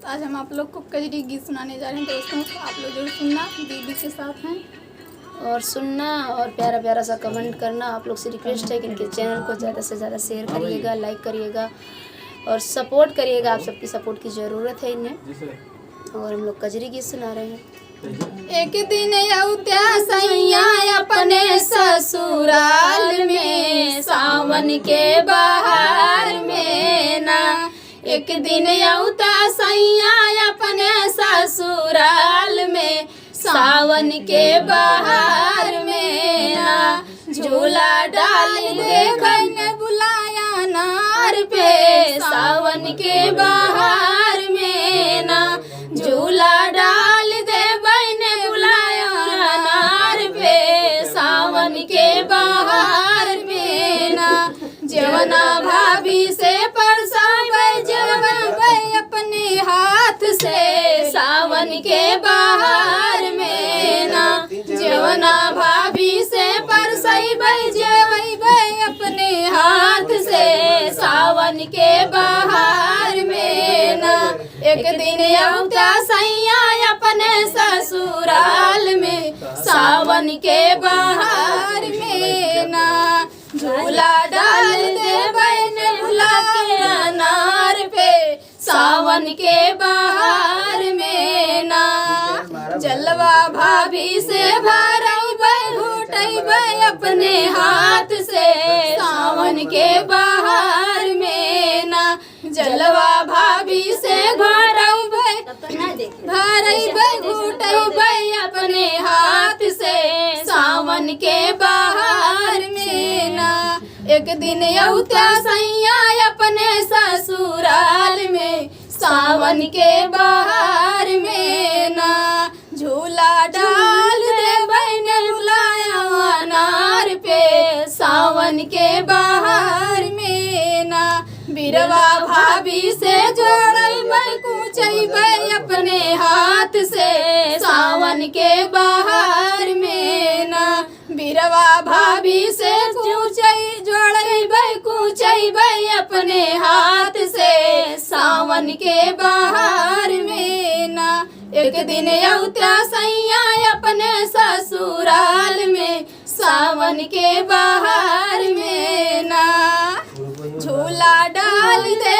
तो आज हम आप लोग को कजरी गीत सुनाने जा रहे हैं दोस्तों, तो आप लोग जरूर सुनना, दीदी के साथ हैं और सुनना और प्यारा प्यारा सा कमेंट करना। आप लोग से रिक्वेस्ट है कि इनके चैनल को ज़्यादा से ज़्यादा शेयर करिएगा, लाइक करिएगा और सपोर्ट करिएगा। आप सबकी सपोर्ट की ज़रूरत है इन्हें। और हम लोग कजरी गीत सुना रहे हैं। एक दिन अयोध्या सैया अपने ससुराल में, सावन के बहार में ना। एक दिन अयोध्या सैया अपने ससुराल में, सावन के बहार में ना। झूला डाल दे बन बुलाया नार पे, सावन के बहार में ना। झूला डाल दे बन बुलाया नार पे, सावन के बहार में ना। जवना भाभी से परसावे जवन अपने हाथ से, सावन के बहार में ना। जवना भाभी से परसावे जवन अपने हाथ से, सावन के बहार में ना। एक दिन अयोध्या सैया अपने ससुराल में, सावन के बहार में ना। झूला डाल दे बन बुला के अनार पे, सावन के बहार में ना। जलवा भाभी से भरई घुटई अपने हाथ से, सावन के बहार में ना। जलवा भाभी से भरई घुटई अपने हाथ से, सावन के बहार में ना। एक दिन अयोध्या सैया अपने ससुराल में, सावन के बहार में ना। झूला डाल दे बन बुलाया अनार पे, सावन के बहार में ना। बिरवा भाभी से जोड़ई कूचई अपने हाथ से, सावन के बहार में ना। बिरवा भाभी से जोड़ई कूचई अपने हाथ से, सावन के बहार में ना। एक दिन अयोध्या सैया अपने ससुराल में, सावन के बहार में ना। झूला डाल दे